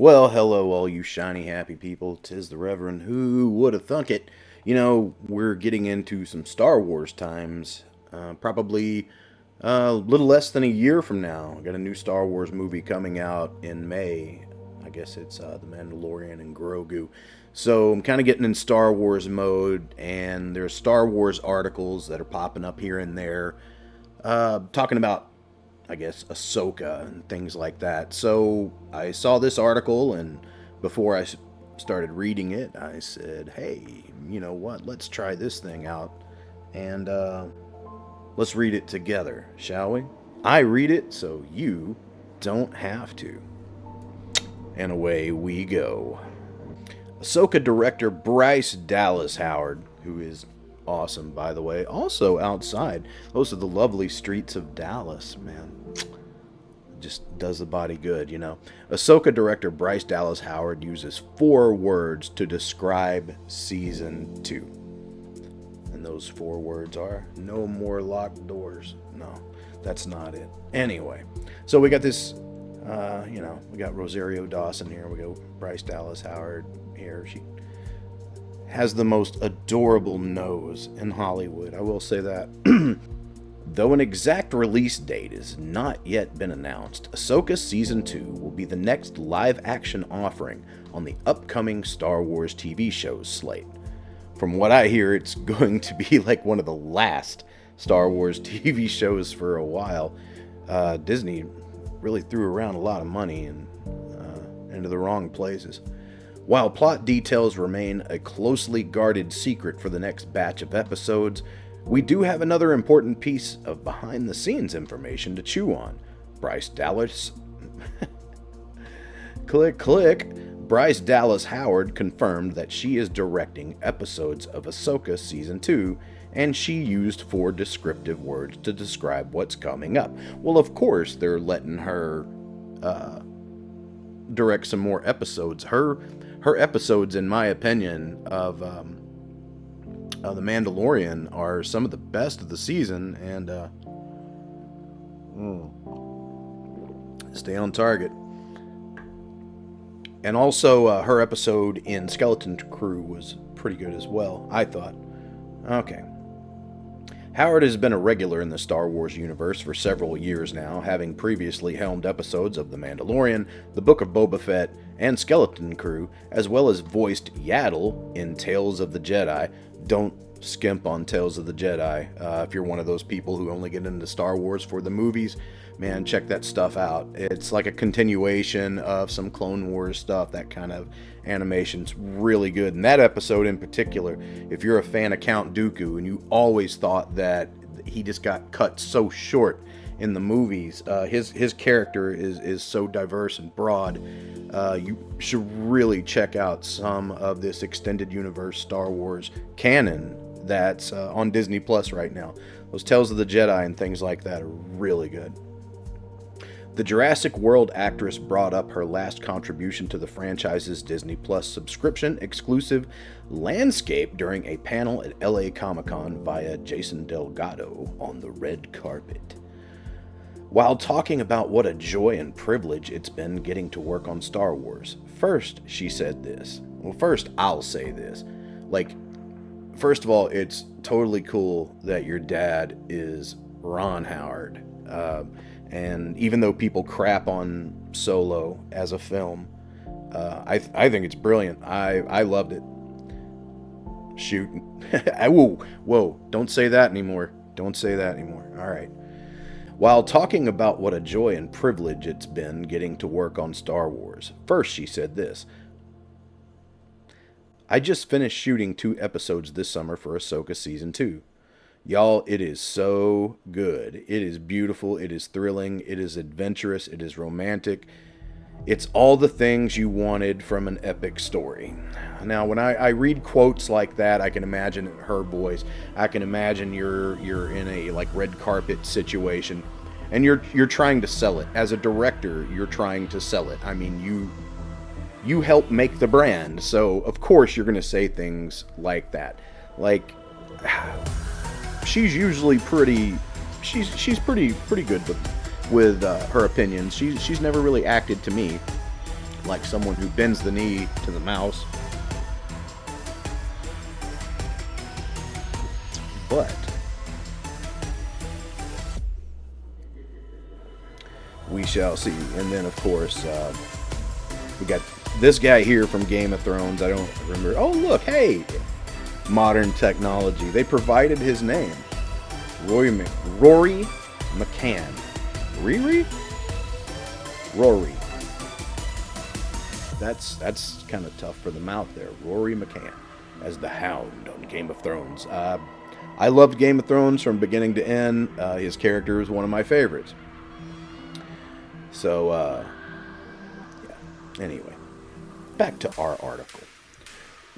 Well, hello, all you shiny happy people. 'Tis the Reverend. Who would have thunk it? We're getting into some Star Wars times. Probably a little less than a year from now. Got a new Star Wars movie coming out in May. I guess it's The Mandalorian and Grogu. So I'm kind of getting in Star Wars mode, and there's Star Wars articles that are popping up here and there, talking about, I guess, Ahsoka and things like that. So I saw this article, and before I started reading it, I said, hey, you know what? Let's try this thing out, and let's read it together, shall we? I read it so you don't have to. And away we go. Ahsoka director Bryce Dallas Howard, who is awesome, by the way, also outside. Those are the lovely streets of Dallas, man. Just does the body good. Ahsoka director Bryce Dallas Howard uses 4 words to describe season 2. And those 4 words are no more locked doors. No, that's not it. Anyway, so we got this, we got Rosario Dawson here. We got Bryce Dallas Howard here. She has the most adorable nose in Hollywood. I will say that. Though an exact release date has not yet been announced, Ahsoka Season 2 will be the next live-action offering on the upcoming Star Wars TV show's slate. From what I hear, it's going to be like one of the last Star Wars TV shows for a while. Disney really threw around a lot of money and into the wrong places. While plot details remain a closely guarded secret for the next batch of episodes, we do have another important piece of behind-the-scenes information to chew on. Bryce Dallas... click. Bryce Dallas Howard confirmed that she is directing episodes of Ahsoka Season 2, and she used 4 descriptive words to describe what's coming up. Well, of course, they're letting her direct some more episodes. Her episodes, in my opinion, of The Mandalorian are some of the best of the season, and stay on target. And also, her episode in Skeleton Crew was pretty good as well, I thought. Okay. Howard has been a regular in the Star Wars universe for several years now, having previously helmed episodes of The Mandalorian, The Book of Boba Fett, and Skeleton Crew, as well as voiced Yaddle in Tales of the Jedi. Don't skimp on Tales of the Jedi. If you're one of those people who only get into Star Wars for the movies, man, check that stuff out. It's like a continuation of some Clone Wars stuff. That kind of animation's really good. And that episode in particular, if you're a fan of Count Dooku and you always thought that he just got cut so short in the movies, his character is so diverse and broad. You should really check out some of this extended universe Star Wars canon that's on Disney Plus right now. Those Tales of the Jedi and things like that are really good. The Jurassic World actress brought up her last contribution to the franchise's Disney Plus subscription exclusive landscape during a panel at LA Comic-Con via Jason Delgado on the red carpet. While talking about what a joy and privilege it's been getting to work on Star Wars, first she said this. Well, first I'll say this. First of all, it's totally cool that your dad is Ron Howard. And even though people crap on Solo as a film, I think it's brilliant. I loved it. Shoot. Whoa, don't say that anymore. Don't say that anymore. All right. While talking about what a joy and privilege it's been getting to work on Star Wars, first she said this. I just finished shooting 2 episodes this summer for Ahsoka Season 2. Y'all, it is so good. It is beautiful. It is thrilling. It is adventurous. It is romantic. It's all the things you wanted from an epic story. Now, when I read quotes like that, I can imagine her voice. I can imagine you're in a red carpet situation, and you're trying to sell it. As a director, you're trying to sell it. I mean, you help make the brand, so of course you're going to say things like that. She's usually pretty good with her opinions. She's never really acted to me like someone who bends the knee to the mouse. But we shall see. And then, of course, we got this guy here from Game of Thrones. I don't remember. Oh, look, hey, modern technology. They provided his name, Rory McCann. Riri? Rory. That's kind of tough for the mouth there. Rory McCann as the Hound on Game of Thrones. I loved Game of Thrones from beginning to end. His character is one of my favorites. So, yeah. Anyway, back to our article.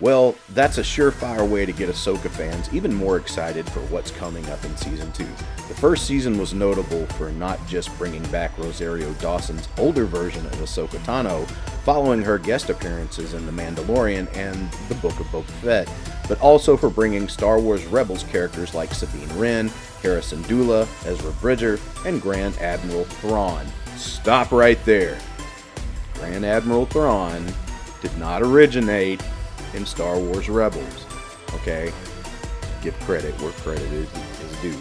Well, that's a surefire way to get Ahsoka fans even more excited for what's coming up in Season 2. The first season was notable for not just bringing back Rosario Dawson's older version of Ahsoka Tano, following her guest appearances in The Mandalorian and The Book of Boba Fett, but also for bringing Star Wars Rebels characters like Sabine Wren, Hera Syndulla, Ezra Bridger, and Grand Admiral Thrawn. Stop right there. Grand Admiral Thrawn did not originate in Star Wars Rebels. Okay? Give credit where credit is due.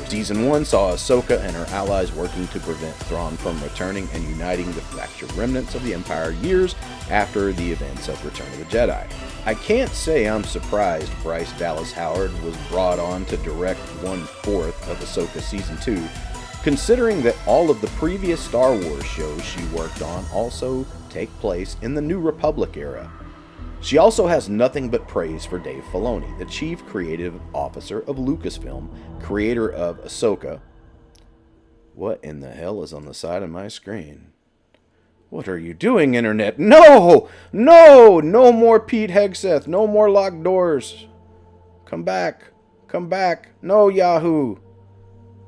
Season 1 saw Ahsoka and her allies working to prevent Thrawn from returning and uniting the fractured remnants of the Empire years after the events of Return of the Jedi. I can't say I'm surprised Bryce Dallas Howard was brought on to direct 1/4 of Ahsoka Season 2, considering that all of the previous Star Wars shows she worked on also take place in the New Republic era. She also has nothing but praise for Dave Filoni, the chief creative officer of Lucasfilm, creator of Ahsoka. What in the hell is on the side of my screen? What are you doing, Internet? No! No! No more Pete Hegseth. No more locked doors. Come back. Come back. No, Yahoo.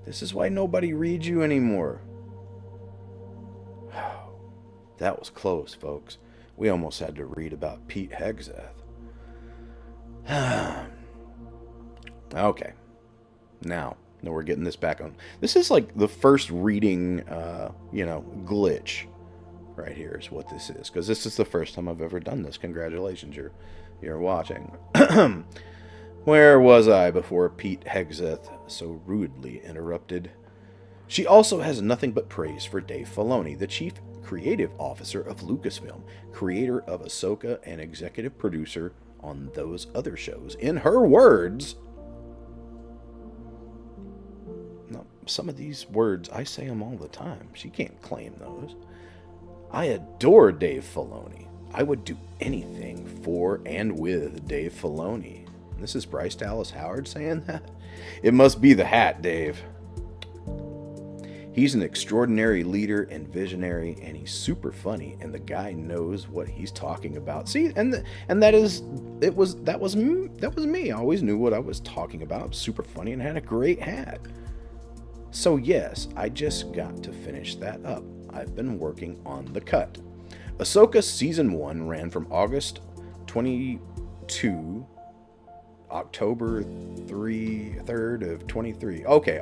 This is why nobody reads you anymore. That was close, folks. We almost had to read about Pete Hegseth. Okay. Now we're getting this back on. This is like the first reading, glitch. Right here is what this is, because this is the first time I've ever done this. Congratulations, you're watching. Where was I before Pete Hegseth so rudely interrupted? She also has nothing but praise for Dave Filoni, the chief creative officer of Lucasfilm, creator of Ahsoka and executive producer on those other shows. In her words, now, some of these words, I say them all the time. She can't claim those. I adore Dave Filoni. I would do anything for and with Dave Filoni. This is Bryce Dallas Howard saying that? It must be the hat, Dave. He's an extraordinary leader and visionary, and he's super funny, and the guy knows what he's talking about. See, and that was me. I always knew what I was talking about. I'm super funny and had a great hat. So yes, I just got to finish that up. I've been working on the cut. Ahsoka Season 1 ran from August 22, October 3rd of 23. Okay,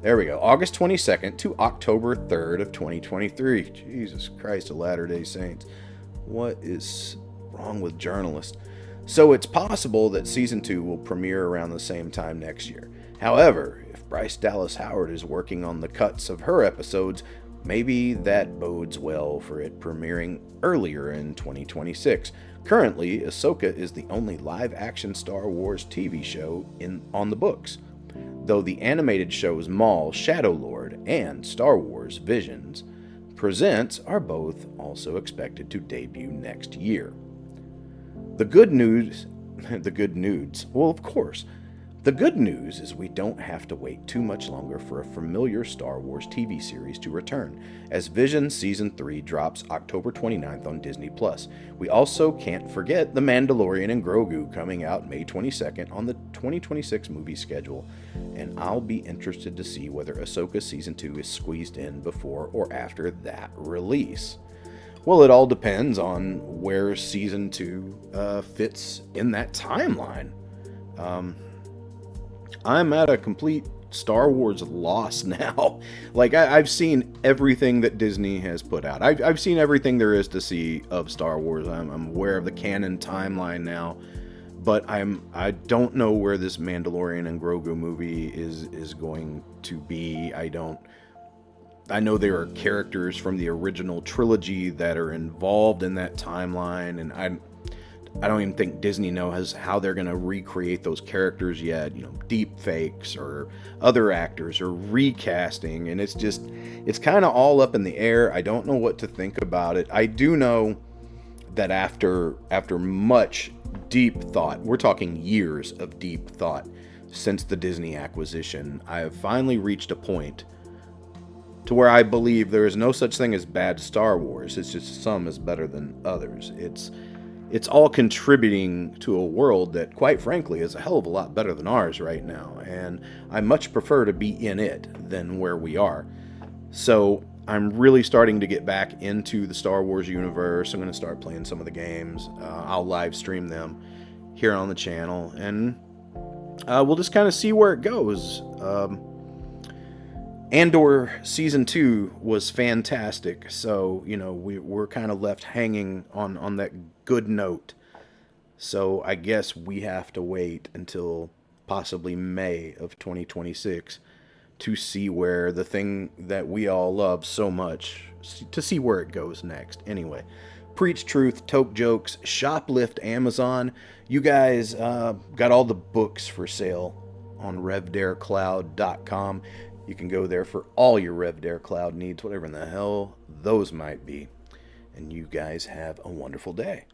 there we go. August 22nd to October 3rd of 2023. Jesus Christ of Latter-day Saints. What is wrong with journalists? So it's possible that Season 2 will premiere around the same time next year. However, if Bryce Dallas Howard is working on the cuts of her episodes, maybe that bodes well for it premiering earlier in 2026. Currently, Ahsoka is the only live-action Star Wars TV show on the books, though the animated shows Maul, Shadow Lord, and Star Wars Visions Presents are both also expected to debut next year. The good news, well, of course. The good news is we don't have to wait too much longer for a familiar Star Wars TV series to return, as Visions Season 3 drops October 29th on Disney+. We also can't forget The Mandalorian and Grogu coming out May 22nd on the 2026 movie schedule, and I'll be interested to see whether Ahsoka Season 2 is squeezed in before or after that release. Well, it all depends on where Season 2 fits in that timeline. I'm at a complete Star Wars lost now. Like, I've seen everything that Disney has put out. I've seen everything there is to see of Star Wars. I'm aware of the canon timeline now, but I don't know where this Mandalorian and Grogu movie is going to be. I know there are characters from the original trilogy that are involved in that timeline, and I don't even think Disney knows how they're going to recreate those characters yet. You know, deep fakes or other actors or recasting, and it's kind of all up in the air. I don't know what to think about it. I do know that after much deep thought, we're talking years of deep thought since the Disney acquisition, I have finally reached a point to where I believe there is no such thing as bad Star Wars. It's just some is better than others. It's all contributing to a world that, quite frankly, is a hell of a lot better than ours right now, and I much prefer to be in it than where we are. So I'm really starting to get back into the Star Wars universe. I'm going to start playing some of the games. I'll live stream them here on the channel, and we'll just kind of see where it goes. Andor Season 2 was fantastic, so, you know, we're kind of left hanging on that good note. So I guess we have to wait until possibly May of 2026 to see where the thing that we all love so much, to see where it goes next. Anyway, preach truth, toke jokes, shoplift Amazon. You guys got all the books for sale on RevDareCloud.com. You can go there for all your RevDare Cloud needs, whatever in the hell those might be. And you guys have a wonderful day.